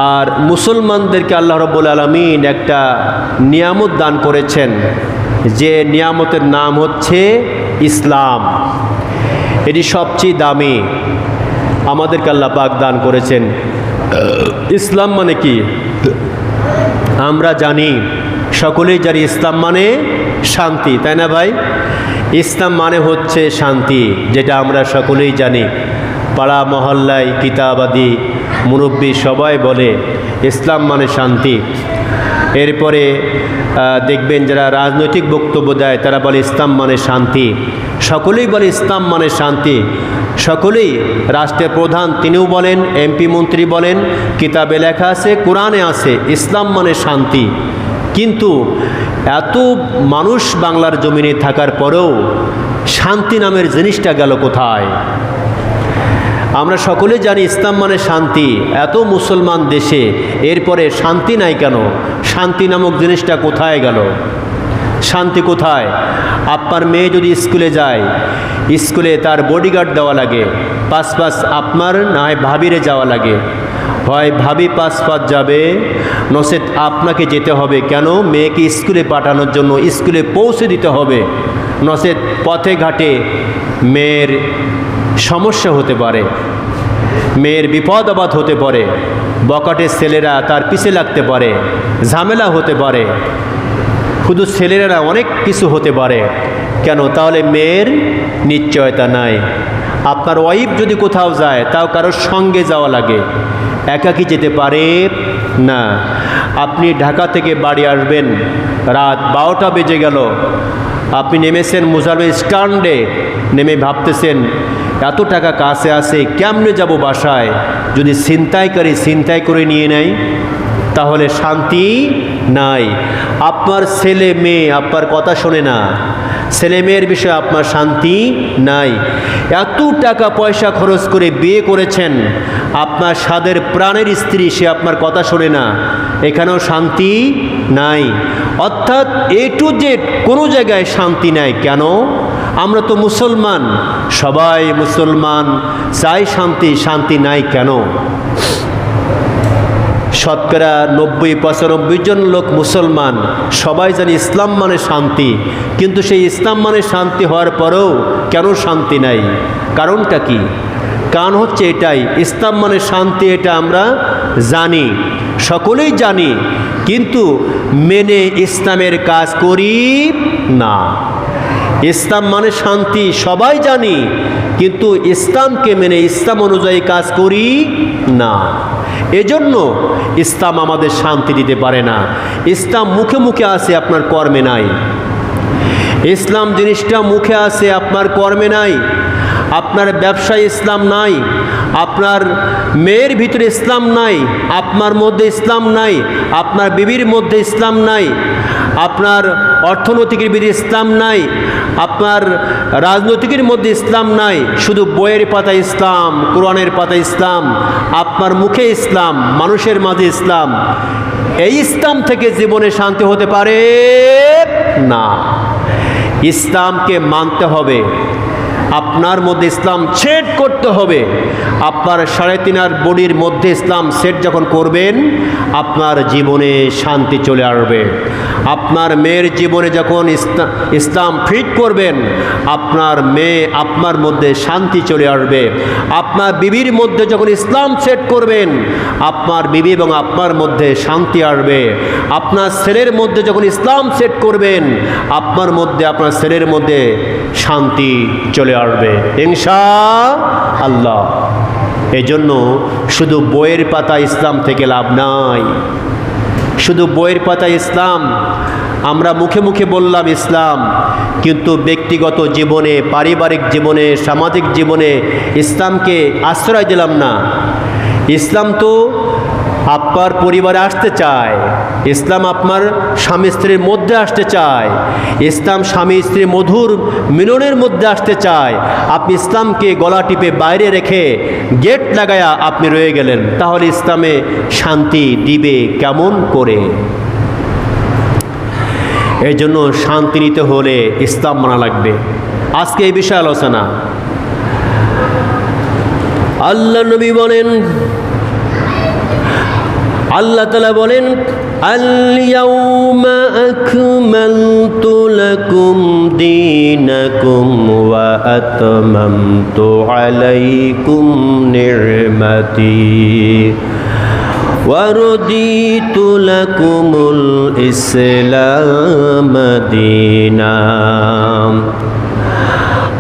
আর মুসলমানদেরকে আল্লাহ রাব্বুল আলামিন একটা নিয়ামত দান করেছেন, যে নিয়ামতের নাম হচ্ছে ইসলাম। এটি সবচেয়ে দামি আমাদেরকে আল্লাহ পাক দান করেছেন। ইসলাম মানে কি আমরা জানি, সকলেই জানি ইসলাম মানে শান্তি, তাই না ভাই? ইসলাম মানে হচ্ছে শান্তি, যেটা আমরা সকলেই জানি। পাড়া মহল্লায় কিতাবাদি মুরব্বী সবাই বলে ইসলাম মানে শান্তি। এরপরে দেখবেন যারা রাজনৈতিক বক্তব্য দেয় তারা বলে ইসলাম মানে শান্তি। সকলেই বলে ইসলাম মানে শান্তি। সকলেই, রাষ্ট্রের প্রধান তিনিও বলেন, এমপি মন্ত্রী বলেন, কিতাবে লেখা আছে, কোরআনে আছে ইসলাম মানে শান্তি। কিন্তু এত মানুষ বাংলার জমিনে থাকার পরেও শান্তি নামের জিনিসটা গেল কোথায়? আমরা সকলে জানি ইসলাম মানে শান্তি, এত মুসলমান দেশে, এরপরে শান্তি নাই কেন? শান্তি নামক জিনিসটা কোথায় গেল? শান্তি কোথায়? আপনার মেয়ে যদি স্কুলে যায়, স্কুলে তার বডিগার্ড দেওয়া লাগে, পাঁচ আপনার না হয় ভাবিরে যাওয়া লাগে, হয় ভাবি পাঁচ যাবে, নচেত আপনাকে যেতে হবে। কেন? মেয়েকে স্কুলে পাঠানোর জন্য, স্কুলে পৌঁছে দিতে হবে, নচেত পথে ঘাটে মেয়ের সমস্যা হতে পারে, মেয়ের বিপদ আপদ হতে পারে, বকাটের ছেলেরা তার পিছে লাগতে পারে, ঝামেলা হতে পারে, শুধু ছেলেরা অনেক কিছু হতে পারে। কেন? তাহলে মেয়ের নিশ্চয়তা নাই। আপনার ওয়াইফ যদি কোথাও যায় তাও কারোর সঙ্গে যাওয়া লাগে, একাকী যেতে পারে না। আপনি ঢাকা থেকে বাড়ি আসবেন, রাত 12টা বেজে গেল, আপনি নেমেছেন মুজারমের স্ট্যান্ডে, নেমে ভাবতেছেন এত টাকা কাছে আছে, কেমনে যাব বাসায়? যদি ছিনতাই করে নিয়ে নেয়, তাহলে শান্তি নাই। আপনার ছেলে মেয়ে আপনার কথা শোনে না, ছেলে মেয়ের বিষয়ে আপনার শান্তি নাই। এত টাকা পয়সা খরচ করে বিয়ে করেছেন, আপনার স্বাদের প্রাণের স্ত্রী, সে আপনার কথা শোনে না, এখানেও শান্তি নাই। অর্থাৎ এ টু জেড কোনো জায়গায় শান্তি নাই। কেন? আমরা তো মুসলমান, সবাই মুসলমান, চাই শান্তি, শান্তি নাই কেন? শতকরা 90-95 জন লোক মুসলমান, সবাই জানি ইসলাম মানে শান্তি, কিন্তু সেই ইসলাম মানে শান্তি হওয়ার পরেও কেন শান্তি নাই? কারণটা কি? কারণ হচ্ছে এটাই, ইসলাম মানে শান্তি, এটা আমরা জানি, সকলেই জানি, কিন্তু মেনে ইসলামের কাজ করি না। ইসলাম মানে শান্তি সবাই জানি, কিন্তু ইসলামকে মেনে ইসলাম অনুযায়ী কাজ করি না। এজন্য ইসলাম আমাদের শান্তি দিতে পারে না। ইসলাম মুখে মুখে আছে, আপনার কর্মে নাই। ইসলাম জিনিসটা মুখে আছে, আপনার কর্মে নাই। আপনার ব্যবসায় ইসলাম নাই, আপনার মেয়ের ভিতরে ইসলাম নাই, আপনার মধ্যে ইসলাম নাই, আপনার বিবির মধ্যে ইসলাম নাই, আপনার অর্থনৈতিকের ভিতরে ইসলাম নাই, আপনার রাজনৈতিকের মধ্যে ইসলাম নাই। শুধু বইয়ের পাতা ইসলাম, কোরআনের পাতা ইসলাম, আপনার মুখে ইসলাম, মানুষের মাঝে ইসলাম। এই ইসলাম থেকে জীবনে শান্তি হতে পারে না। ইসলামকে মানতে হবে, আপনার মধ্যে ইসলাম সেট করতে হবে। আপনার 3.5 বডির মধ্যে ইসলাম সেট যখন করবেন, আপনার জীবনে শান্তি চলে আসবে। আপনার মেয়ের জীবনে যখন ইসলাম ফিট করবেন, আপনার মেয়ে আপনার মধ্যে শান্তি চলে আসবে। আপনার বিবির মধ্যে যখন ইসলাম সেট করবেন, আপনার বিবি এবং আপনার মধ্যে শান্তি আসবে। আপনার ছেলের মধ্যে যখন ইসলাম সেট করবেন, আপনার মধ্যে, আপনার ছেলের মধ্যে শান্তি চলে আসবে ইনশাআল্লাহ। এই জন্য শুধু বইয়ের পাতা ইসলাম থেকে লাভ নাই। শুধু বইয়ের পাতা ইসলাম, আমরা মুখে মুখে বললাম ইসলাম, কিন্তু ব্যক্তিগত জীবনে, পারিবারিক জীবনে, সামাজিক জীবনে ইসলামকে আশ্রয় দিলাম না। ইসলাম তো আপনার পরিবারে আসতে চায়, ইসলাম আপনার স্বামী স্ত্রীর মধ্যে আসতে চায়, ইসলাম স্বামী স্ত্রী মধুর মিলনের মধ্যে আসতে চায়। আপনি ইসলামকে গলা টিপে বাইরে রেখে গেট লাগায়া আপনি রয়ে গেলেন, তাহলে ইসলামে শান্তি দিবে কেমন করে? এই জন্য শান্তি নিতে হলে ইসলাম মানা লাগবে। আজকে এই বিষয়ে আলোচনা। আল্লাহ নবী বলেন, আল্লাহ তাআলা বলেন, আল-ইয়াউমা আকমালতু লাকুম দীনাকুম ওয়া আতমামতু আলাইকুম নি'মাতি ওয়া রাদিতু লাকুমুল ইসলাম দীনা।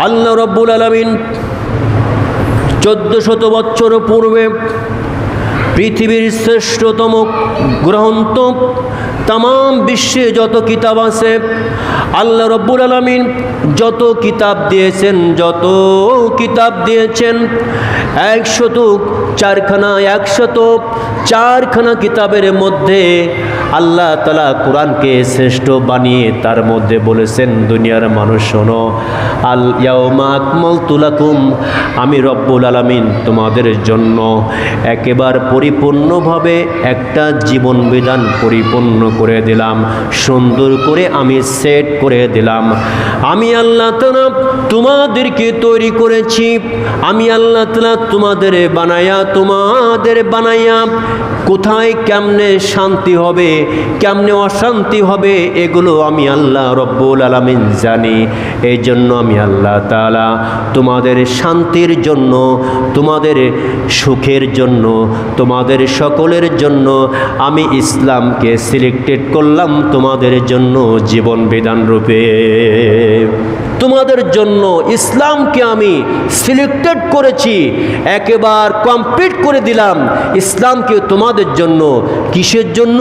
আল্লাহ রাব্বুল আলামিন 1400 বছর পূর্বে পৃথিবীর শ্রেষ্ঠতম গ্রন্থ, তাম বিশ্বে যত কিতাব আছে, আল্লাহ রাব্বুল আলামিন যত কিতাব দিয়েছেন 104খানা কিতাবের মধ্যে আল্লাহ তাআলা কোরআনকে শ্রেষ্ঠ বানিয়ে তার মধ্যে বলেছেন, দুনিয়ার মানুষ শোনো, আল ইয়াউমা আকমালতু লাকুম, আমি রব্বুল আলামিন তোমাদের জন্য একেবারে পরিপূর্ণভাবে একটা জীবন বিধান পরিপূর্ণ করে দিলাম, সুন্দর করে আমি সেট করে দিলাম। আমি আল্লাহ তাআলা তোমাদেরকে তৈরি করেছি, আমি আল্লাহ তাআলা তোমাদের বানায়া কোথায় কেমনে শান্তি হবে, কেমনে অশান্তি হবে, এগুলো আমি আল্লাহ রব্বুল আলামিন জানি। এই জন্য আমি আল্লাহ তাআলা তোমাদের শান্তির জন্য, তোমাদের সুখের জন্য, তোমাদের সকলের জন্য আমি ইসলামকে সিলেক্টেড করলাম তোমাদের জন্য জীবন বিধান রূপে। তোমাদের জন্য ইসলামকে আমি সিলেক্টেড করেছি, একেবারে কমপ্লিট করে দিলাম ইসলামকে তোমাদের জন্য। কিসের জন্য?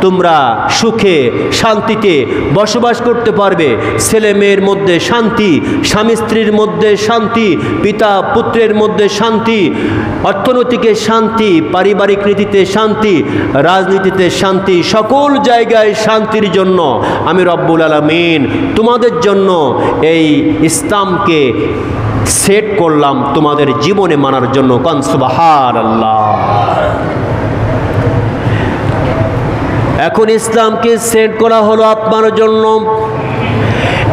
তোমরা সুখে শান্তিতে বসবাস করতে পারবে, ছেলে মেয়ের মধ্যে শান্তি, স্বামী স্ত্রীর মধ্যে শান্তি, পিতা পুত্রের মধ্যে শান্তি, অর্থনৈতিক শান্তি, পারিবারিক নীতিতে শান্তি, রাজনীতিতে শান্তি, সকল জায়গায় শান্তির জন্য আমি রব্বুল আলামিন তোমাদের জন্য এই ইসলামকে সেট করলাম তোমাদের জীবনে মানার জন্য। কান সুবহানাল্লাহ। এখন ইসলামকে সেট করা হলো আপনার জন্য।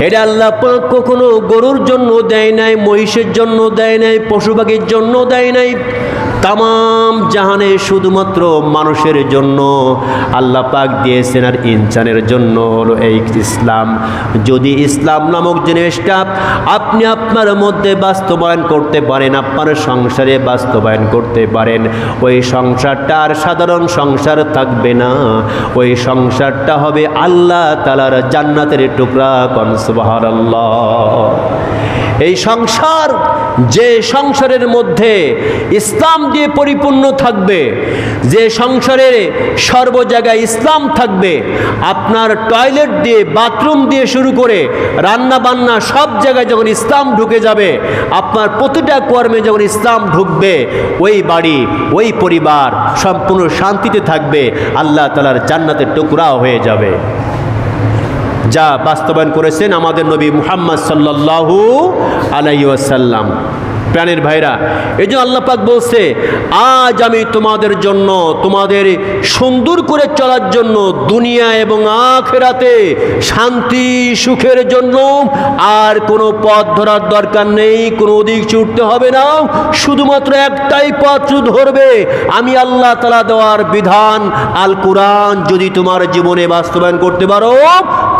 এটা আল্লাহ পাক কখনো গরুর জন্য দেয় নাই, মহিষের জন্য দেয় নাই, পশু পাখির জন্য দেয় নাই, তাম জাহানে শুধুমাত্র মানুষের জন্য আল্লাহ পাক দিয়েছেন। আর ইনসানের জন্য হলো এই ইসলাম। যদি ইসলাম নামক জিনিসটা আপনি আপনার মধ্যে বাস্তবায়ন করতে পারেন, আপনার সংসারে বাস্তবায়ন করতে পারেন, ওই সংসারটা আর সাধারণ সংসার থাকবে না, ওই সংসারটা হবে আল্লাহ তাআলার জান্নাতের টুকরা। কোন সুবহানাল্লাহ। এই সংসার, যে সংসারের মধ্যে ইসলাম দিয়ে পরিপূর্ণ থাকবে, যে সংসারে সর্ব জায়গায় ইসলাম থাকবে, আপনার টয়লেট দিয়ে, বাথরুম দিয়ে শুরু করে রান্না বান্না সব জায়গায় যখন ইসলাম ঢুকে যাবে, আপনার প্রতিটা কর্মে যখন ইসলাম ঢুকবে, ওই বাড়ি, ওই পরিবার সম্পূর্ণ শান্তিতে থাকবে, আল্লাহ তাআলার জান্নাতের টুকরা হয়ে যাবে। যা বাস্তবায়ন করেছেন আমাদের নবী মুহাম্মদ সাল্লাল্লাহু আলাইহি ওয়াসাল্লাম। প্রাণের ভাইরা, এই জন্য আল্লাহ পাক বলছে, আজ আমি তোমাদের জন্য, তোমাদের সুন্দর করে চলার জন্য, দুনিয়া এবং আখিরাতে শান্তি সুখের জন্য আর কোনো পথ ধরার দরকার নেই, কোনো দিক ছুটতে হবে না, শুধুমাত্র একটাই পথ ধরবে, আমি আল্লাহ তাআলা দেওয়ার বিধান আল কোরআন যদি তোমার জীবনে বাস্তবায়ন করতে পারো,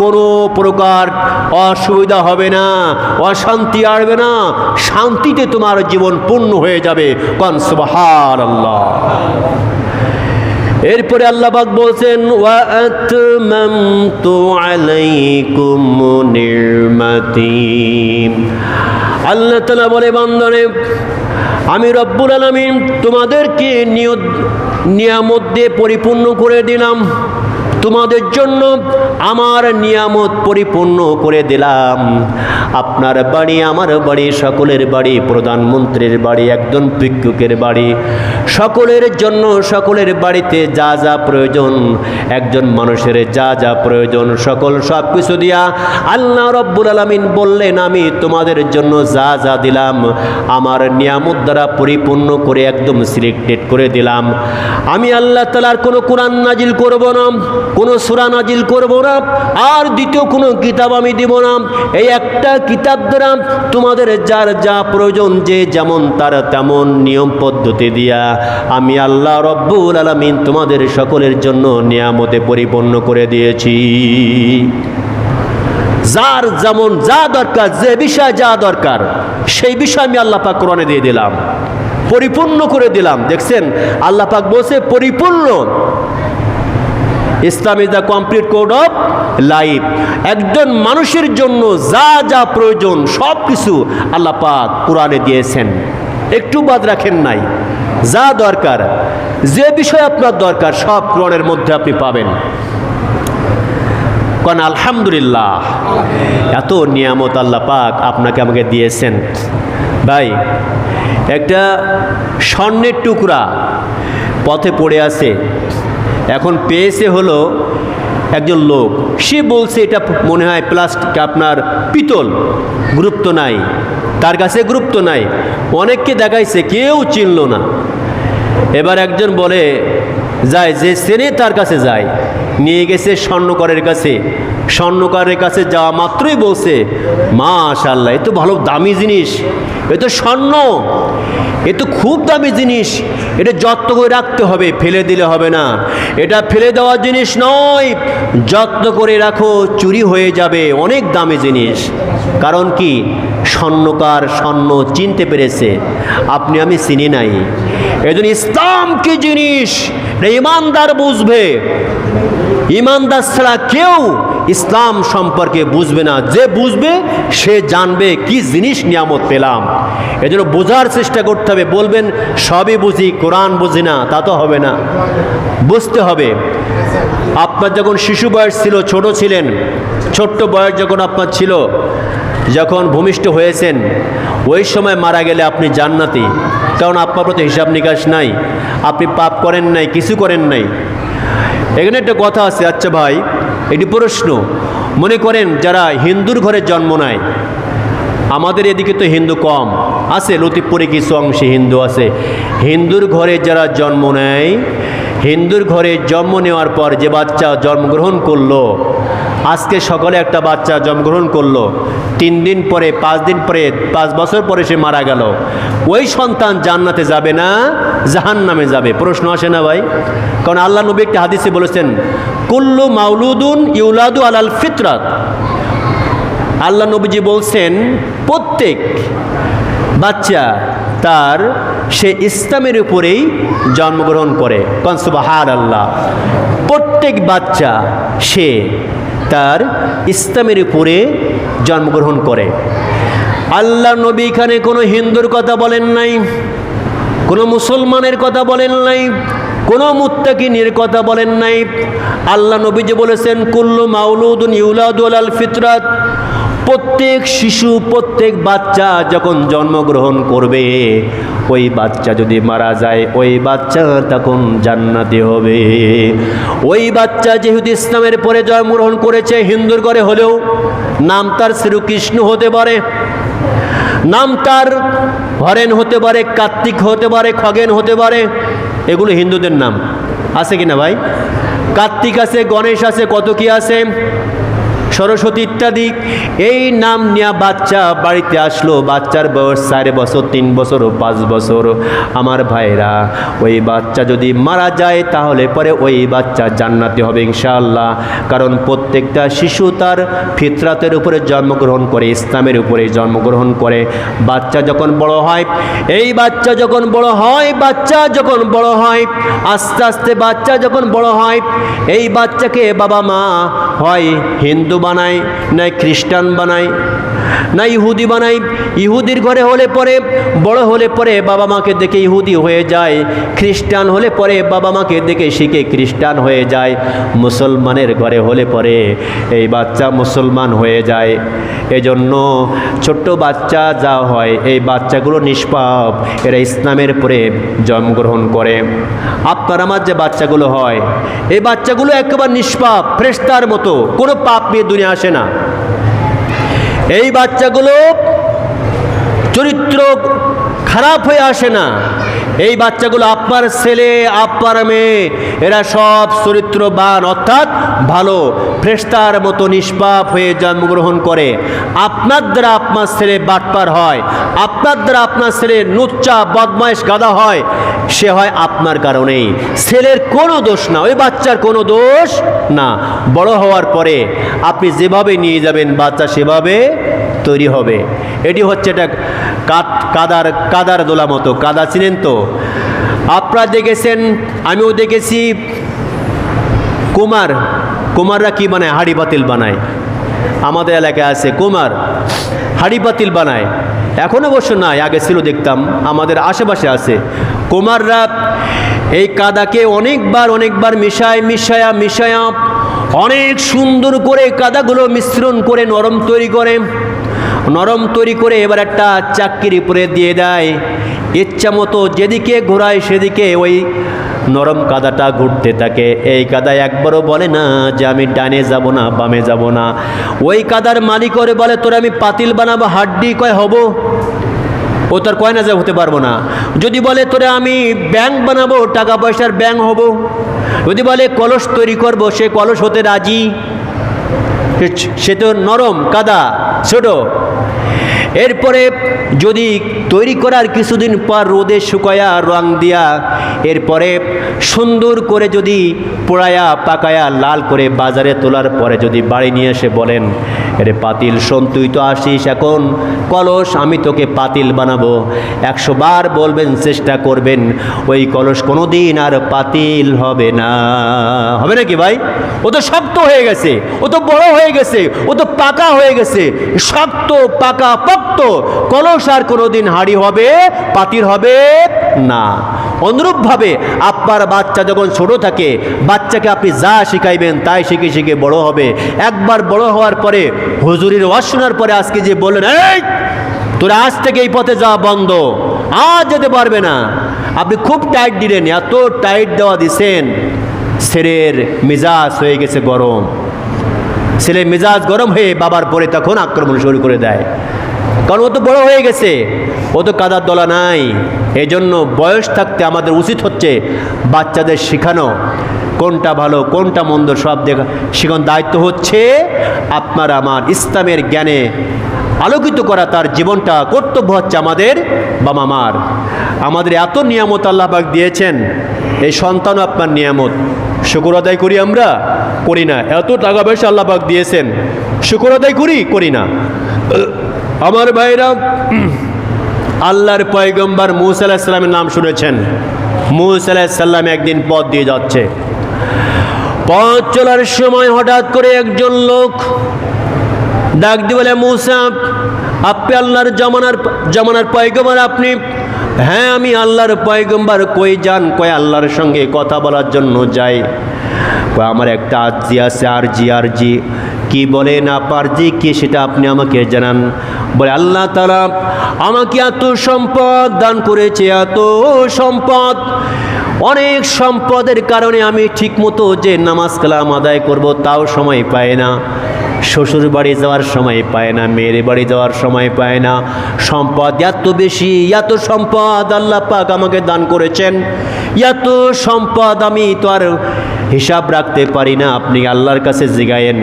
কোনো প্রকার অসুবিধা হবে না, অশান্তি আসবে না, শান্তিতে তোমার জীবন পূর্ণ হয়ে যাবে। কোন সুবহানাল্লাহ। এরপরে আল্লাহ পাক বলছেন, ওয়া আতমামতু আলাইকুম নি'মাতি। আল্লাহ তাআলা বলে, বান্দারে আমি রব্বুল আলামিন তোমাদেরকে নিয়ামত দিয়ে পরিপূর্ণ করে দিলাম, তোমাদের জন্য আমার নিয়ামত পরিপূর্ণ করে দিলাম। আপনার বাড়ি, আমার বাড়ি, সকলের বাড়ি, প্রধানমন্ত্রীর বাড়ি, একজন ভিক্ষুকের বাড়ি, সকলের জন্য, সকলের বাড়িতে যা যা প্রয়োজন, একজন মানুষের যা যা প্রয়োজন, সকল সব কিছু দিয়া আল্লাহ রব্বুল আলামিন বললেন, আমি তোমাদের জন্য যা যা দিলাম আমার নিয়ামত দ্বারা পরিপূর্ণ করে একদম সিলেক্টেড করে দিলাম। আমি আল্লাহ তাআলার কোনো কোরআন নাজিল করব না, কোনো সূরা নাজিল করব না, আর দ্বিতীয় কোনো কিতাব আমি দিব না। এই একটা কিতাব দ্বারা তোমাদের যার যা প্রয়োজন, যে যেমন তার তেমন নিয়ম পদ্ধতি দিয়া আমি আল্লাহ রব্বুল আলামিন তোমাদের সকলের জন্য নিয়ামতে পরিপূর্ণ করে দিয়েছি। যার যেমন যা দরকার, যে বিষয় যা দরকার, সেই বিষয় আমি আল্লাহ পাক কোরআনে দিয়ে দিলাম, পরিপূর্ণ করে দিলাম। দেখছেন আল্লাহ পাক বলছে পরিপূর্ণ। Islam is the complete code of life. একজন মানুষের জন্য যা যা প্রয়োজন সব কিছু আল্লাহ পাক কোরআনে দিয়েছেন, একটু বাদ রাখেন নাই। যা দরকার, যে বিষয় আপনার দরকার, সব কোরআনের মধ্যে আপনি পাবেন। কারণ আলহামদুলিল্লাহ, এত নিয়ামত আল্লাহ পাক আপনাকে আমাকে দিয়েছেন। ভাই, একটা স্বর্ণের টুকরা পথে পড়ে আছে, এখন পেয়েছে হলো একজন লোক, সে বলছে এটা মনে হয় প্লাস্টিক, আপনার পিতল, গুরুত্ব নাই, তার কাছে গুরুত্ব নাই। অনেককে দেখাইছে, কেউ চিনল না। এবার একজন বলে যায়, যে চেনে তার কাছে যায়, নিয়ে গেছে স্বর্ণকারের কাছে। স্বর্ণকারের কাছে যাওয়া মাত্রই বলছে, মাশাআল্লাহ, এ তো ভালো দামি জিনিস, এ তো স্বর্ণ, এ তো খুব দামি জিনিস, এটা যত্ন করে রাখতে হবে, ফেলে দিলে হবে না। এটা ফেলে দেওয়ার জিনিস নয়, যত্ন করে রাখো, চুরি হয়ে যাবে, অনেক দামি জিনিস। কারণ কি, স্বর্ণকার স্বর্ণ চিনতে পেরেছে, আপনি আমি চিনি নাই। এজন্য ইসলাম কি জিনিস ইমানদার বুঝবে। ইমানদার ছাড়া কেউ ইসলাম সম্পর্কে বুঝবে না। যে বুঝবে সে জানবে কি জিনিস নিয়ামত পেলাম। এজন্য বোঝার চেষ্টা করতে হবে। বলবেন সবই বুঝি, কোরআন বুঝি না, তা তো হবে না, বুঝতে হবে। আপনার যখন শিশু বয়স ছিল, ছোট ছিলেন, ছোট্ট বয়স যখন আপনার ছিল, যখন ভূমিষ্ঠ হয়েছেন, ওই সময় মারা গেলে আপনি জান্নাতি, কারণ আপনার প্রতি হিসাব নিকাশ নাই, আপনি পাপ করেন নাই, কিছু করেন নাই। এখানে একটা কথা আছে। আচ্ছা ভাই, এটি প্রশ্ন, মনে করেন যারা হিন্দুর ঘরে জন্ম নেয়, আমাদের এদিকে তো হিন্দু কম আছে, লতিফপুরে কিছু অংশে হিন্দু আছে। হিন্দুর ঘরে যারা জন্ম নেয়, হিন্দুর ঘরে জন্ম নেওয়ার পর যে বাচ্চা জন্মগ্রহণ করলো, আজকে সকালে একটা বাচ্চা জন্মগ্রহণ করলো, 3 দিন পরে, 5 দিন পরে, 5 বছর পরে সে মারা গেল, ওই সন্তান জান্নাতে যাবে না জাহান্নামে যাবে? প্রশ্ন আসে না ভাই? কারণ আল্লাহ নবী একটা হাদিসে বলেছেন, কুল্লু মাউলুদুন ইউলাদু আলাল ফিতরাত। আল্লাহ নবীজি বলছেন প্রত্যেক বাচ্চা তার সে ইসলামের উপরেই জন্মগ্রহণ করে। কারণ সুবহানাল্লাহ, প্রত্যেক বাচ্চা সে তার ইসলামের উপরে জন্মগ্রহণ করে। আল্লাহ নবী এখানে কোনো হিন্দুর কথা বলেন নাই, কোনো মুসলমানের কথা বলেন নাই, কোনো মুত্তাকিনের কথা বলেন নাই। আল্লাহ নবী যে বলেছেন কুল্লু মাউলুদুন ইউলাদু আলাল ফিতরাত, প্রত্যেক শিশু, প্রত্যেক বাচ্চা যখন জন্মগ্রহণ করবে, ওই বাচ্চা যদি মারা যায়, ওই বাচ্চা তখন জান্নাতি হবে। ওই বাচ্চা যেহেতু ইসলামের পরে জন্মগ্রহণ করেছে, হিন্দুর ঘরে হলেও, নাম তার শ্রীকৃষ্ণ হতে পারে, নাম তার হরেন হতে পারে, কার্তিক হতে পারে, খগেন হতে পারে, এগুলো হিন্দুদের নাম। আছে কিনা ভাই? কার্তিক আছে, গণেশ আছে, কত কি আছে, সরস্বতী ইত্যাদি। এই নাম নিয়ে বাচ্চা বাড়িতে আসলো, বাচ্চার বয়স 4 বছর, 3 বছর, 5 বছর। আমার ভাইরা, ওই বাচ্চা যদি মারা যায় তাহলে পরে ওই বাচ্চা জান্নাতি হবে ইনশাআল্লাহ। কারণ প্রত্যেকটা শিশু তার ফিতরাতের উপরে জন্মগ্রহণ করে, ইসলামের উপরে জন্মগ্রহণ করে। বাচ্চা যখন বড় হয়, এই বাচ্চা যখন বড় হয়, বাচ্চা যখন বড় হয়, আস্তে আস্তে বাচ্চা যখন বড় হয়, এই বাচ্চাকে বাবা মা হয় হিন্দু বানায়, না খ্রিস্টান বানায়, না ইহুদি বানায়। ইহুদির ঘরে হলে পরে, বড় হলে পরে বাবা মাকে দেখে ইহুদি হয়ে যায়, খ্রিস্টান হলে পরে বাবা মাকে দেখে শিখে খ্রিস্টান হয়ে যায়, মুসলমানের ঘরে হলে পরে এই বাচ্চা মুসলমান হয়ে যায়। এজন্য ছোট্ট বাচ্চা যা হয়, এই বাচ্চাগুলো নিষ্পাপ, এরা ইসলামের পরে জন্মগ্রহণ করে। আপনার আমার যে বাচ্চাগুলো হয়, এই বাচ্চাগুলো একেবারে নিষ্পাপ, ফেরেশতার মতো, কোনো পাপ নিয়ে দুনিয়া আসে না। এই বাচ্চাগুলো চরিত্র খারাপ হয়ে আসে না, এই বাচ্চাগুলো আপনার ছেলে আপনার মেয়ে, এরা সব চরিত্রবান অর্থাৎ ভালো ফেরেশতার মতো নিষ্পাপ হয়ে জন্মগ্রহণ করে। আপনার দ্বারা আপনার ছেলে বাটপার হয়, আপনার দ্বারা আপনার ছেলে লুচ্চা বদমাইশ গাধা হয়, সে হয় আপনার কারণেই। ছেলের কোনো দোষ না, ওই বাচ্চার কোনো দোষ না। বড় হওয়ার পরে আপনি যেভাবে নিয়ে যাবেন বাচ্চা সেভাবে তৈরি হবে। এটি হচ্ছে এটা কাদার দোলা মতো। কাদা চিনেন তো আপনারা, দেখেছেন, আমিও দেখেছি। কুমাররা কি বানায়? হাঁড়ি পাতিল বানায়। আমাদের এলাকায় আছে কুমার, হাঁড়ি পাতিল বানায়। এখন অবশ্য নাই, আগে ছিল, দেখতাম আমাদের আশেপাশে আছে। কুমাররা এই কাদাকে অনেকবার মিশায়া অনেক সুন্দর করে কাদাগুলো মিশ্রণ করে নরম তৈরি করে এবার একটা চাক্কির উপরে দিয়ে দেয়। ইচ্ছা মতো যেদিকে ঘোরায় সেদিকে ওই নরম কাদাটা ঘুরতে থাকে। এই কাদা একবারও বলে না যে আমি ডানে যাব না বামে যাব না। ওই কাদার মালিক করে বলে তোরা আমি পাতিল বানাবো, হাড্ডি কয় হব, ও তার কয় না যে হতে পারবো না। যদি বলে তোরা আমি ব্যাংক বানাবো, টাকা পয়সার ব্যাংক হব। যদি বলে কলস তৈরি করব, সে কলস হতে রাজি। সে তো নরম কাদা, ছোট। এরপরে যদি তৈরি করার কিছুদিন পর রোদে শুকায়া রং দিয়া এরপরে সুন্দর করে যদি পোড়ায়া পাকায়া লাল করে বাজারে তোলার পরে যদি বাড়ি নিয়ে এসে বলেন, এরে পাতিল শোন, তুই তো আসিস এখন কলস, আমি তোকে পাতিল বানাবো। 100 বার বলবেন, চেষ্টা করবেন, ওই কলস কোনো দিন আর পাতিল হবে না। হবে নাকি ভাই? ও তো শক্ত হয়ে গেছে, ও তো বড় হয়ে গেছে, ও তো পাকা হয়ে গেছে। শক্ত পাকা পক্ত কলস আর কোনোদিন হাঁড়ি হবে, পাতিল হবে না। অনুরূপভাবে আপনার বাচ্চা যখন ছোট থাকে, বাচ্চাকে আপনি যা শিখাইবেন তাই শিখে বড় হবে। একবার বড় হওয়ার পরে হুজুরের ওয়াজ শোনার পরে আজকে যে বললেন, এই তোরা আজ থেকে এই পথে যাওয়া বন্ধ, আজ যেতে পারবে না, আপনি খুব টাইট দিলেন, এত টাইট দেওয়া দিছেন, ছেলের মেজাজ হয়ে গেছে গরম। ছেলে মেজাজ গরম হয়ে বাবার পরে তখন আক্রমণ শুরু করে দেয়, কারণ ও তো বড় হয়ে গেছে, ও তো কাদার দলা নাই। এই জন্য বয়স থাকতে আমাদের উচিত হচ্ছে বাচ্চাদের শেখানো কোনটা ভালো কোনটা মন্দ সব শেখানোর দায়িত্ব হচ্ছে আপনার আমার। ইসলামের জ্ঞানে আলোকিত করা তার জীবনটা কর্তব্য হচ্ছে আমাদের বাবা মার। আমাদের এত নিয়ামত আল্লাহ পাক দিয়েছেন, এই সন্তানও আপনার নিয়ামত। শুকর আদায় করি আমরা? করি না। এত টাকা পয়সা আল্লাহ পাক দিয়েছেন, শুকর আদায় করি না। আমার ভাইরা, আল্লাহর পয়গম্বর মুসা আলাইহিস সালামের নাম শুনেছেন। মুসা আলাইহিস সালাম একদিন পথ দিয়ে যাচ্ছে, পথ চলার সময় হঠাৎ করে একজন লোক ডাক দিয়ে বলে, মুসা আপনি আল্লাহর জামানার পয়গম্বর আপনি? হ্যাঁ আমি আল্লাহর পয়গম্বর। কই যান? কয় আল্লাহর সঙ্গে কথা বলার জন্য যাই। কয় আমার একটা আরজি আছে। আরজি কি বলেন? আরজি কি সেটা আপনি আমাকে জানান। বলে আল্লাহ তাআলা আমাকে এত সম্পদ দান করেছে, এত সম্পদ, অনেক সম্পদের কারণে আমি ঠিকমতো যে নামাজ কালাম আদায় করব তাও সময় পাই না, শ্বশুর বাড়ি যাওয়ার সময় পায় না, মেয়ের বাড়ি যাওয়ার সময় পায় না। সম্পদ এত বেশি, এত সম্পদ আল্লাহ পাক আমাকে দান করেছেন, এত সম্পদ আমি তো আর হিসাব রাখতে পারি না। আপনি আল্লাহর কাছে জিগায়েন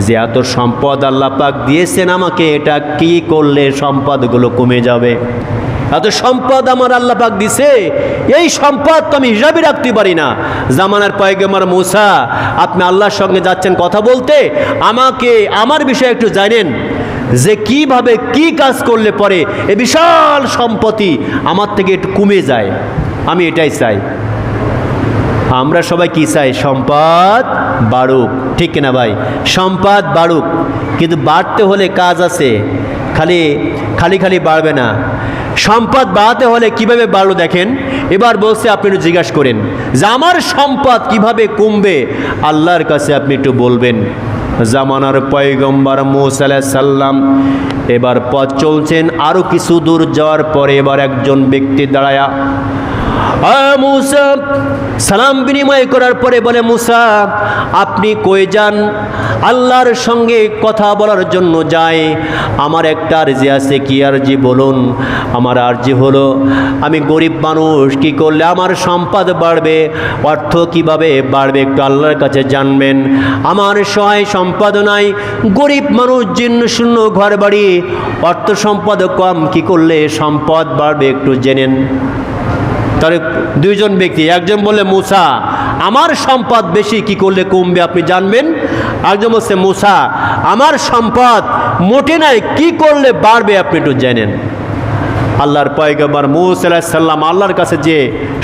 যে এত সম্পদ আল্লাহ পাক দিয়েছেন আমাকে, এটা কি করলে সম্পদগুলো কমে যাবে? এত সম্পদ আমার আল্লাহ পাক দিছে, এই সম্পদ তো আমি হিসাবে রাখতে পারি না। জামানার পয়গম্বর মুসা, আপনি আল্লাহর সঙ্গে যাচ্ছেন কথা বলতে, আমাকে আমার বিষয়ে একটু জানেন যে কিভাবে কি কাজ করলে পরে এই বিশাল সম্পত্তি আমার থেকে একটু কমে যায়, আমি এটাই চাই। আমরা সবাই কি চাই? সম্পদ বাড়ুক, ঠিক কিনা ভাই? সম্পদ বাড়ুক, কিন্তু বাড়তে হলে কাজ আছে, খালি বাড়বে না। সম্পদ বাড়াতে হলে কিভাবে বাড়লো দেখেন। এবার বলছে আপনি একটু জিজ্ঞাসা করেন যে আমার সম্পদ কিভাবে কমবে, আল্লাহর কাছে আপনি একটু বলবেন। জামানার পয়গম্বর মুসা আলাইহিস সালাম এবার পথ চলছেন, আরও কিছু দূর যাওয়ার পরে এবার একজন ব্যক্তি দাঁড়ায়া মুসা সালাম বিনিময় করার পরে বলে, মুসা আপনি কই যান? আল্লাহর সঙ্গে কথা বলার জন্য যায়। আমার একটা আরজি আছে। কি আরজি বলুন? আমার আরজি হলো, আমি গরিব মানুষ, কি করলে আমার সম্পদ বাড়বে, অর্থ কিভাবে বাড়বে একটু আল্লাহর কাছে জানবেন। আমার সহায় সম্পদ নাই, গরিব মানুষ, জীর্ণ শূন্য ঘর বাড়ি, অর্থ সম্পদ কম, কি করলে সম্পদ বাড়বে একটু জেনেন। তাহলে দুইজন ব্যক্তি, একজন বলে মুসা আমার সম্পদ বেশি, কি করলে কমবে আপনি জানবেন। একজন বলছে মুসা আমার সম্পদ মোটে নাই, কি করলে বাড়বে আপনি একটু জেনেন। আল্লাহর পয়গম্বর মুসা আলাইহিস সালাম আল্লাহর কাছে যে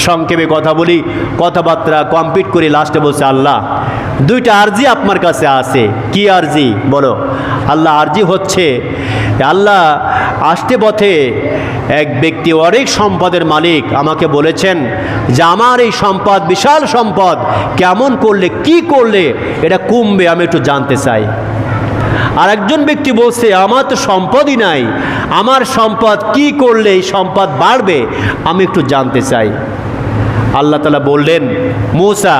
সংক্ষেপে কথা বলি, কথাবার্তা কমপ্লিট করে লাস্টে বলছে, আল্লাহ দুইটা আরজি আপনার কাছে আছে। কি আরজি বলো? আল্লাহ আরজি হচ্ছে, আল্লাহ আসতে পথে এক ব্যক্তি অনেক সম্পদের মালিক আমাকে বলেছেন যে আমার এই সম্পদ বিশাল সম্পদ, কেমন করলে কি করলে এটা কমবে আমি একটু জানতে চাই। আর একজন ব্যক্তি বলছে আমার তো সম্পদই নাই, আমার সম্পদ কি করলে এই সম্পদ বাড়বে আমি একটু জানতে চাই। আল্লাহ তাআলা বললেন, মুসা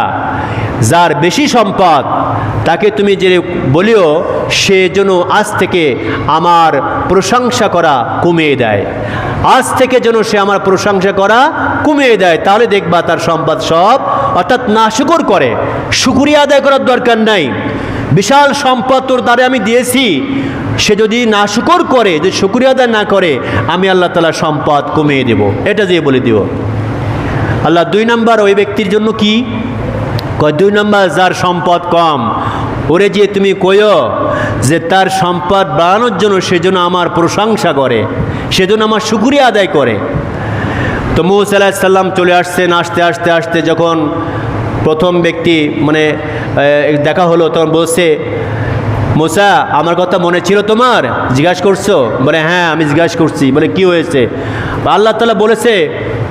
যার বেশি সম্পদ তাকে তুমি যে বলিও সে যেন আজ থেকে আমার প্রশংসা করা কমিয়ে দেয়, আজ থেকে যেন সে আমার প্রশংসা করা কমিয়ে দেয়, তাহলে দেখবা তার সম্পদ সব অর্থাৎ নাশুকর করে, শুকরিয়া আদায় করার দরকার নাই। বিশাল সম্পদ তোর দ্বারা আমি দিয়েছি, সে যদি নাশুকর করে, যদি শুকরিয়া আদায় না করে, আমি আল্লাহ তাআলা সম্পদ কমিয়ে দেব, এটা দিয়ে বলে দিব। আল্লাহ 2 নম্বর ওই ব্যক্তির জন্য কি কয়? 2 নম্বর যার সম্পদ কম, ওরে যে তুমি কইও যে তার সম্পদ বাড়ানোর জন্য সেজন্য আমার প্রশংসা করে, সেজন্য আমার শুকরিয়া আদায় করে। তো মুসা আলাইহিস সালাম চলে আসছেন, আস্তে আস্তে আস্তে যখন প্রথম ব্যক্তি মানে দেখা হলো, তখন বলছে, মুসা আমার কথা মনে ছিল তোমার? জিজ্ঞাসা করছো? বলে হ্যাঁ আমি জিজ্ঞাসা করছি। বলে কি হয়েছে? আল্লাহ তাআলা বলেছে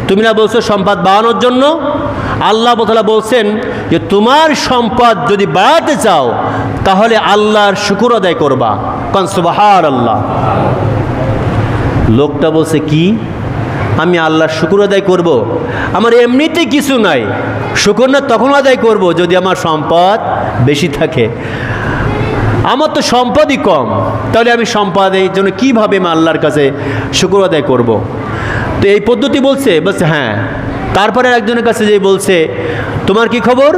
তুমি না বলছো সম্পদ বাড়ানোর জন্য? আল্লাহ তাআলা বলছেন যে তোমার সম্পদ যদি বাড়াতে চাও তাহলে আল্লাহর শুকর আদায় করবা। কারণ সুবহানাল্লাহ। লোকটা বলছে কি আমি আল্লাহর শুকর আদায় করব? আমার এমনিতে কিছু নাই, শুকর না তখন আদায় করব যদি আমার সম্পদ বেশি থাকে। আমার তো সম্পদই কম, তাহলে আমি সম্পদের জন্য কীভাবে আমি আল্লাহর কাছে শুকর আদায় করব? তো এই পদ্ধতি বলছে হ্যাঁ। তারপরে একজনের কাছে যে বলছে তোমার কি খবর?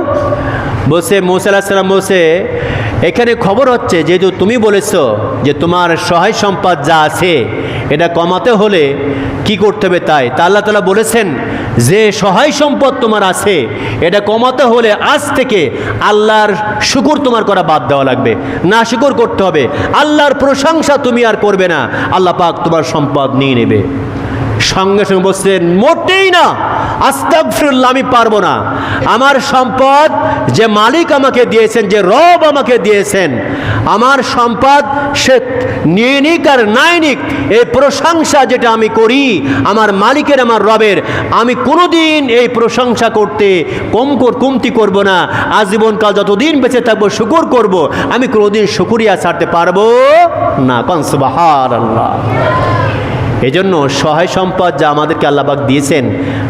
বলছে মুসা আলাইহিস সালাম বলছে এখানে খবর হচ্ছে যেহেতু তুমি বলেছো যে তোমার সহায় সম্পদ যা আছে এটা কমাতে হলে কি করতে হবে তাই, তা আল্লাহ তাআলা বলেছেন যে সহায় সম্পদ তোমার আছে এটা কমাতে হলে আজ থেকে আল্লাহর শুকর তোমার করা বাদ দেওয়া লাগবে, না শুকর করতে হবে, আল্লাহর প্রশংসা তুমি আর করবে না, আল্লাহ পাক তোমার সম্পদ নিয়ে নেবে। সঙ্গে সঙ্গে বলছেন মোটেই না, আস্তাগফিরুল্লাহ, আমি পারবো না। আমার সম্পদ যে মালিক আমাকে দিয়েছেন, যে রব আমাকে দিয়েছেন, আমার সম্পদ সে নিয়ে নিক আর নাই নিক, এই প্রশংসা যেটা আমি করি আমার মালিকের, আমার রবের, আমি কোনোদিন এই প্রশংসা করতে কমতি করব না। আজীবনকাল যতদিন বেঁচে থাকবো শুকর করব, আমি কোনোদিন শুকরিয়া ছাড়তে পারবো না। কারণ সুবহানাল্লাহ। এজন্য সহায় সম্পদ যা আমাদেরকে আল্লাহ পাক দিয়েছেন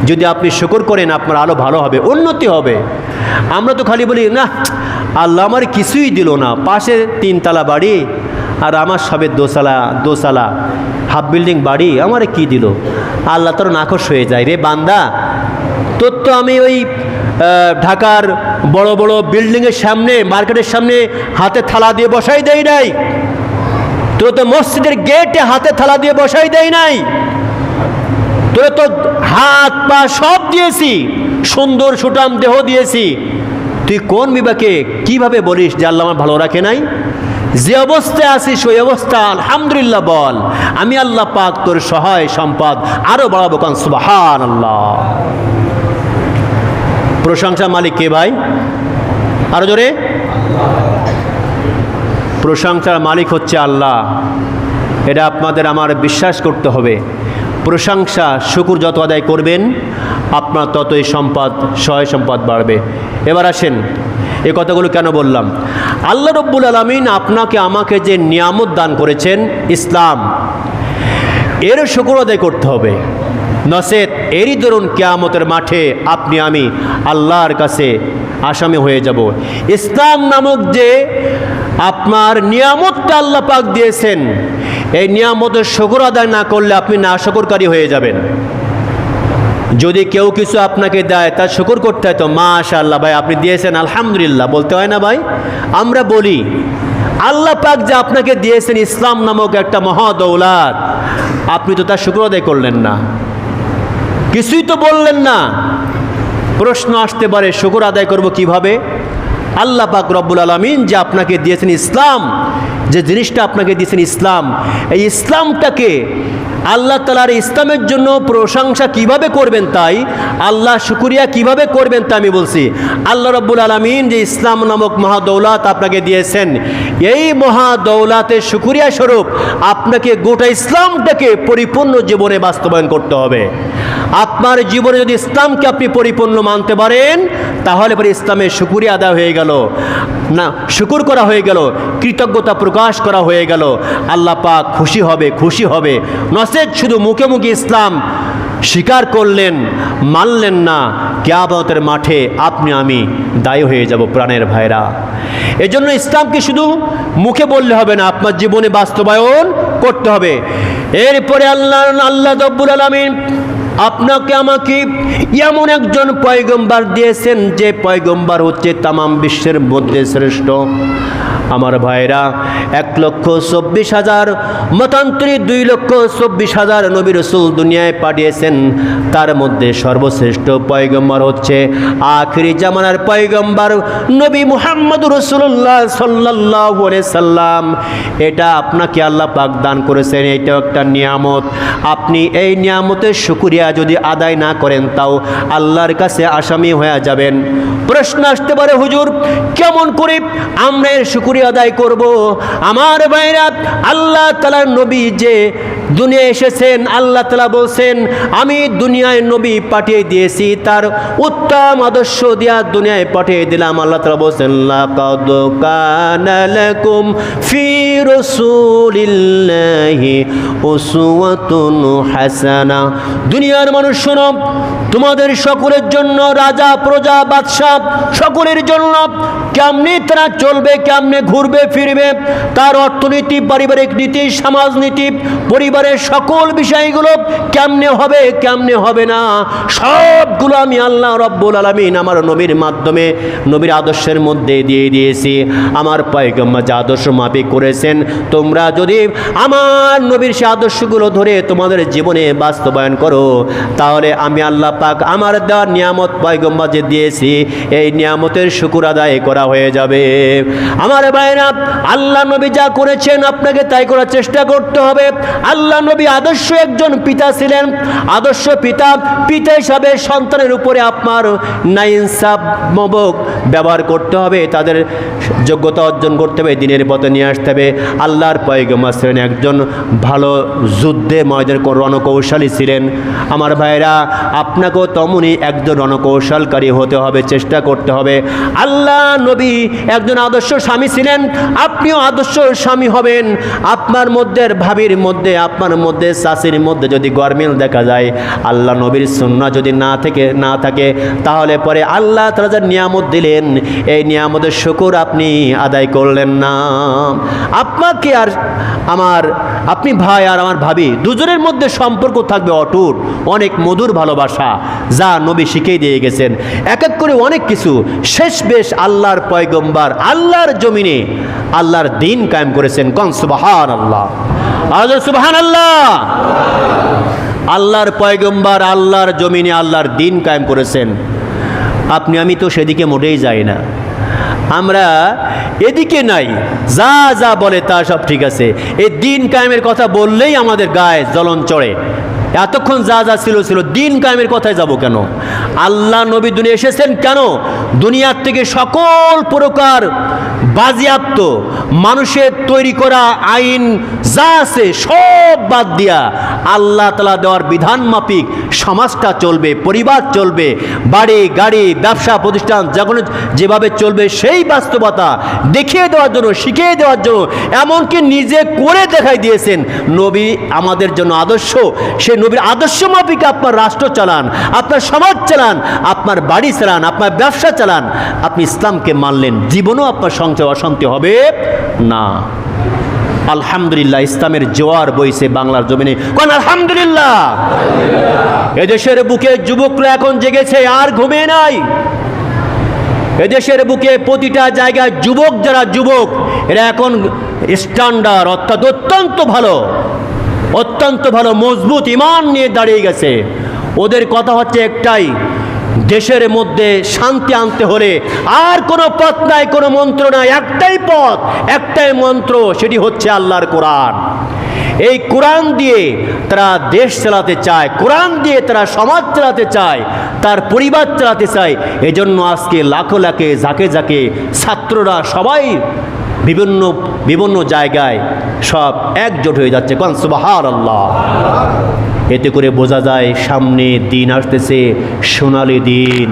যদি আপনি শুকর করেন আপনার আরও ভালো হবে, উন্নতি হবে। আমরা তো খালি বলি না আল্লাহ আমার কিছুই দিল না, পাশে 3 তলা বাড়ি আর আমার সবে দোসালা হাফ বিল্ডিং বাড়ি, আমার কি দিল? আল্লাহ তোর নাখোশ হয়ে যায়, রে বান্দা তোর তো আমি ওই ঢাকার বড় বড় বিল্ডিংয়ের সামনে, মার্কেটের সামনে হাতে থালা দিয়ে বসাই দেয় নাই, তোর তো মসজিদের গেটে হাতে থালা দিয়ে বসাই দেয় নাই, তোর তো হাত পা সব দিয়েছি, সুন্দর সুঠাম দেহ দিয়েছি, তুই কোন বিবেকে কিভাবে বলিস যে আল্লাহ আমার ভালো রাখে নাই? যে অবস্থায় আছিস ওই অবস্থা আলহামদুলিল্লাহ বল, আমি আল্লাহ পাক তোর সহায় সম্পদ আরো বাড়াবো। কারণ সুবহানাল্লাহ। প্রশংসা মালিক কে ভাই? আরো জোরে। প্রশংসার মালিক হচ্ছে আল্লাহ, এটা আপনাদের আমার বিশ্বাস করতে হবে। প্রশংসা শুকর যত আদায় করবেন আপনার ততই সম্পদ, সহায় সম্পদ বাড়বে। এবার আসেন এই কথাগুলো কেন বললাম? আল্লাহ রব্বুল আলামিন আপনাকে আমাকে যে নিয়ামত দান করেছেন ইসলাম, এর শুকর আদায় করতে হবে, নচেত এরই দরুন কিয়ামতের মাঠে আপনি আমি আল্লাহর কাছে আসামি হয়ে যাব। ইসলাম নামক যে আপনার নিয়ামতটা আল্লাহ পাক দিয়েছেন, এই নিয়ামতের শুকর আদায় না করলে আপনি নাশকরকারী হয়ে যাবেন। যদি কেউ কিছু আপনাকে দেয় তার শুকর করতে হয় তো মাশাআল্লাহ ভাই আপনি দিয়েছেন আলহামদুলিল্লাহ বলতে হয় না ভাই? আমরা বলি আল্লাহ পাক যে আপনাকে দিয়েছেন ইসলাম নামক একটা মহা দৌলত, আপনি তো তার শুকর আদায় করলেন না, কিছুই তো বললেন না। প্রশ্ন আসতে পারে শুকর আদায় করব কিভাবে? আল্লাহ পাক রব্বুল আলামিন যে আপনাকে দিয়েছেন ইসলাম, যে জিনিসটা আপনাকে দিয়েছেন ইসলাম, এই ইসলামটাকে আল্লাহ তাআলার ইসলামের জন্য প্রশংসা কিভাবে করবেন, তাই আল্লাহ শুকরিয়া কিভাবে করবেন তা আমি বলছি। আল্লাহ রব্বুল আলামিন যে ইসলাম নামক মহা দৌলত আপনাকে দিয়েছেন, এই মহা দৌলতের শুকরিয়া স্বরূপ আপনাকে গোটা ইসলামটাকে পরিপূর্ণ জীবনে বাস্তবায়ন করতে হবে। আপনার জীবনে যদি ইসলামকে আপনি পরিপূর্ণ মানতে পারেন তাহলে পরে ইসলামের শুকরিয়া আদায় হয়ে গেল, না শুকর করা হয়ে গেল, কৃতজ্ঞতা প্রকাশ করা হয়ে গেল। আল্লাহ পাক খুশি হবে। নচেৎ শুধু মুখে মুখে ইসলাম স্বীকার করলেন, মানলেন না, কিয়ামতের মাঠে আপনি আমি দায়ী হয়ে যাব প্রাণের ভাইরা। এজন্য ইসলামকে শুধু মুখে বললে হবে না, আপনার জীবনে বাস্তবায়ন করতে হবে। এরপরে আল্লাহ রাব্বুল আলামিন আপনাকে আমাকে এমন একজন পয়গম্বর দিয়েছেন যে পয়গম্বর হচ্ছে তামাম বিশ্বের মধ্যে শ্রেষ্ঠ। আমার ভাইরা 1,24,000 মতান্তরে 2,24,000 নবী রাসূল দুনিয়ায় পাঠিয়েছেন, তার মধ্যে সর্বশ্রেষ্ঠ পয়গম্বর হচ্ছে আখিরি জামানার পয়গম্বর নবী মুহাম্মদুর রাসূলুল্লাহ সাল্লাল্লাহু আলাইহি সাল্লাম। এটা আপনাকে আল্লাহ পাক দান করেছেন, এটা একটা নিয়ামত। আপনি এই নিয়ামতের শুকরিয়া যদি আদায় না করেন তাও আল্লাহর কাছে আসামি হয়ে যাবেন। প্রশ্ন আসতে পারে হুজুর কেমন করে আমরা এর শুকরিয়া আদায় করব? আমার ভাইরা, আল্লাহ তাআলার নবী যে দুনিয়ায় এসেছেন, আল্লাহ তাআলা বলছেন আমি দুনিয়ায় নবী পাঠিয়ে দিয়েছি, তার উত্তম আদর্শ দিয়া দুনিয়ায় পাঠিয়ে দিলাম। আল্লাহ তাআলা বলছেন লাকাদ কানা লাকুম ফি রাসূলিল্লাহি উসওয়াতুন হাসানা। দুনিয়ার মানুষ শোনো, তোমাদের সকলের জন্য, রাজা প্রজা বাদশাহ সকলের জন্য কেমনে তারা চলবে, কেমনে ঘুরবে ফিরবে, তার অর্থনীতি, পারিবারিক নীতি, সমাজনীতি, পরিবারের সকল বিষয়গুলো কেমনে হবে কেমনে হবে না, সবগুলো আমি আল্লাহ রব্বুল আলামিন আমার নবীর মাধ্যমে, নবীর আদর্শের মধ্যে দিয়ে দিয়েছি। আমার পয়গম্বর যে আদর্শ মাফিক করেছেন, তোমরা যদি আমার নবীর সে আদর্শগুলো ধরে তোমাদের জীবনে বাস্তবায়ন করো তাহলে আমি আল্লাহ পাক আমার দেওয়া নিয়ামত পয়গম্বর যে দিয়েছি এই নিয়ামতের শুকর আদায় করা হয়ে যাবে। আমার ভাইরা, আল্লাহ নবী যা করেছেন আপনাকে তাই করার চেষ্টা করতে হবে। আল্লাহ নবী আদর্শ একজন পিতা ছিলেন, আদর্শ পিতা হিসাবে সন্তানের উপরে আপনার নাইনসাফ মবক ব্যবহার করতে হবে, তাদের যোগ্যতা অর্জন করতে হবে, দিনের পথে নিয়ে আসতে হবে। আল্লাহর পয়গম্বর ছিলেন একজন ভালো যুদ্ধে ময়দানের রণকৌশলী ছিলেন। আমার ভাইরা, আপনাকেও তেমনই একজন রণকৌশলকারী হতে হবে, চেষ্টা করতে হবে। আল্লাহ নবী একজন আদর্শ স্বামী ছিলেন, আপনিও আদর্শ স্বামী হবেন। আপনার মধ্যে, ভাবির মধ্যে, আপনার মধ্যে, শাশির মধ্যে যদি গরমিল দেখা যায়, আল্লাহ নবীর সুন্নাহ যদি না থাকে তাহলে পরে আল্লাহ তাআলা যে নিয়ামত দিলেন এই নিয়ামতের শুকর আপনি আদায় করলেন না। আপনাকে আর আপনি ভাই আর আমার ভাবি দুজনের মধ্যে সম্পর্ক থাকবে অটুট, অনেক মধুর ভালোবাসা যা নবী শিখিয়ে দিয়ে গেছেন। এক এক করে অনেক কিছু শেষ বেশ আল্লাহর পয়গম্বর আল্লাহর জমিনে আল্লাহর দ্বীন কায়েম করেছেন। কোন সুবহানাল্লাহ, আল্লাহ সুবহানাল্লাহ। আল্লাহর পয়গম্বর আল্লাহর জমিনে আল্লাহর দ্বীন কায়েম করেছেন। আপনি আমি তো সেদিকে মোটেই যাই না, আমরা এদিকে নাই, যা যা বলে তা সব ঠিক আছে, এই দ্বীন কায়েমের কথা বললেই আমাদের গায়ে জ্বলন চড়ে। এতক্ষণ যা যা ছিল দ্বীন কায়েমের কথায় যাব কেন? আল্লাহ নবী দুনিয়া এসেছেন কেন? দুনিয়ার থেকে সকল প্রকার বাজেয়াপ্ত মানুষের তৈরি করা আইন যা আছে সব বাদ দিয়া আল্লাহ তাআলা দেওয়ার বিধান মাফিক সমাজটা চলবে, পরিবার চলবে, বাড়ি গাড়ি ব্যবসা প্রতিষ্ঠান যখন যেভাবে চলবে সেই বাস্তবতা দেখিয়ে দেওয়ার জন্য, শিখিয়ে দেওয়ার জন্য, এমনকি নিজে করে দেখাই দিয়েছেন। নবী আমাদের জন্য আদর্শ, সে নবীর আদর্শ মাফিক আপনার রাষ্ট্র চালান, আপনার সমাজ চালান, আপনার বাড়ি চালান, আপনার ব্যবসা চালান, আপনি ইসলামকে মানলেন, জীবনও আপনার সংসারে অশান্তি হবে না। আলহামদুলিল্লাহ, ইসলামের জোয়ার বইছে বাংলার জমিনে, কোন আলহামদুলিল্লাহ। এদেশের বুকে যুবকরা এখন জেগেছে, আর ঘুমিয়ে নাই। এদেশের বুকে প্রতিটা জায়গায় যুবক, যারা যুবক এরা এখন স্ট্যান্ডার্ড, অর্থাৎ অত্যন্ত ভালো মজবুত ইমান নিয়ে দাঁড়িয়ে গেছে। ওদের কথা হচ্ছে একটাই, দেশের মধ্যে শান্তি আনতে হলে আর কোনো পথ নাই, কোনো মন্ত্র নাই, একটাই পথ, একটাই মন্ত্র, সেটি হচ্ছে আল্লাহর কোরআন। এই কোরআন দিয়ে তারা দেশ চালাতে চায়, কোরআন দিয়ে তারা সমাজ চালাতে চায়, তার পরিবার চালাতে চায়। এজন্য আজকে লাখো লাখে ঝাঁকে ঝাঁকে ছাত্ররা সবাই বিভিন্ন জায়গায় সব একজোট হয়ে যাচ্ছে, কোন সুবহানাল্লাহ। এতে করে বোঝা যায় সামনে দিন আসতেছে, সোনালী দিন।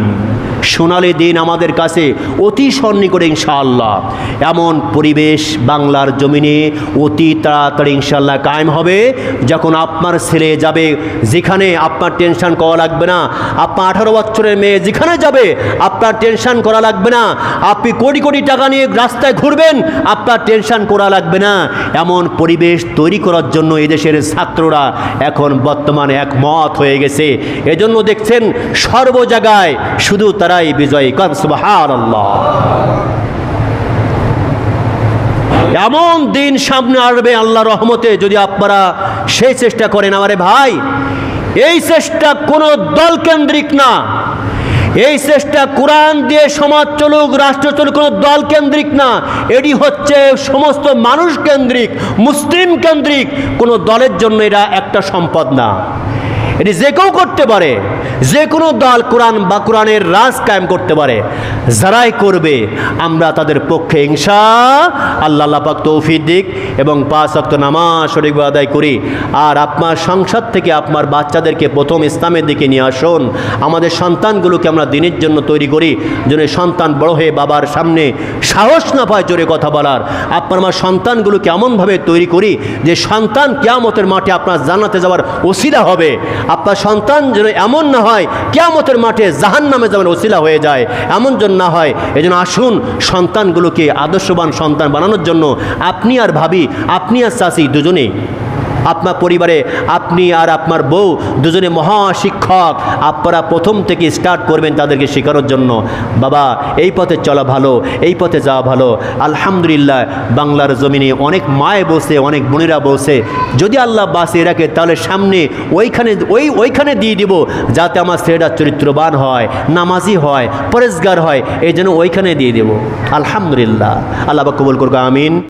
সোনালী দিন আমাদের কাছে অতি সন্নিকট ইনশাআল্লাহ। এমন পরিবেশ বাংলার জমিনে অতি তাড়াতাড়ি ইনশাআল্লাহ কায়েম হবে, যখন আপনার ছেলে যাবে যেখানে আপনার টেনশন করা লাগবে না, আপনার 18 বছরের মেয়ে যেখানে যাবে আপনার টেনশন করা লাগবে না, আপনি কোটি কোটি টাকা নিয়ে রাস্তায় ঘুরবেন আপনার টেনশন করা লাগবে না। এমন পরিবেশ তৈরি করার জন্য এদেশের ছাত্ররা এখন বর্তমানে একমত হয়ে গেছে। এজন্য দেখছেন সর্ব জায়গায় শুধু তারাই বিজয়ী, কান সুবহানাল্লাহ। এমন দিন সামনে আসবে আল্লাহর রহমতে, যদি আপনারা সেই চেষ্টা করেন। আমারে ভাই, এই চেষ্টা কোনো দল কেন্দ্রিক না, এই চেষ্টা কোরআন দিয়ে সমাজ চলুক, রাষ্ট্র চলুক, কোনো দল কেন্দ্রিক না, এটি হচ্ছে সমস্ত মানুষ কেন্দ্রিক, মুসলিম কেন্দ্রিক। কোনো দলের জন্য এটা একটা সম্পদ না, এটি যে কেউ করতে পারে, যে কোনো দল কোরআন বা কোরআনের রাজ কায়েম করতে পারে। যারাই করবে আমরা তাদের পক্ষে ইনশাআল্লাহ পাক তৌফিক দিক, এবং 5 ওয়াক্ত নামাজ সঠিকভাবে আদায় করি। আর আপনার সংসার থেকে আপনার বাচ্চাদেরকে প্রথম ইসলামের দিকে নিয়ে আসুন। আমাদের সন্তানগুলোকে আমরা দিনের জন্য তৈরি করি, যেন সন্তান বড় হয়ে বাবার সামনে সাহস না পায় জোরে কথা বলার। আপনার আমার সন্তানগুলোকে এমনভাবে তৈরি করি যে সন্তান কিয়ামতের মাঠে আপনার জান্নাতে যাওয়ার ওসিলা হবে। আপনার সন্তান যেন এমন না হয় কিয়ামতের মাঠে জাহান্নামে যাওয়ার ওসিলা হয়ে যায়, এমন যেন না হয়। এজন্য আসুন সন্তানগুলোকে আদর্শবান সন্তান বানানোর জন্য আপনি আর ভাবি, আপনি আর চাচি দুজনেই, আপনার পরিবারে আপনি আর আপনার বউ দুজনে মহাশিক্ষক, আপনারা প্রথম থেকে স্টার্ট করবেন তাদেরকে শেখানোর জন্য। বাবা, এই পথে চলা ভালো, এই পথে যাওয়া ভালো। আলহামদুলিল্লাহ, বাংলার জমিনে অনেক মায়ে বসে, অনেক বোনেরা বসে, যদি আল্লাহ বাঁচিয়ে রাখে তাহলে সামনে ওইখানে দিয়ে দিব, যাতে আমার ছেলেটা চরিত্রবান হয়, নামাজি হয়, পরেজগার হয়, এই জন্য ওইখানে দিয়ে দেব। আলহামদুলিল্লাহ, আল্লাহ কবুল করুক, আমিন।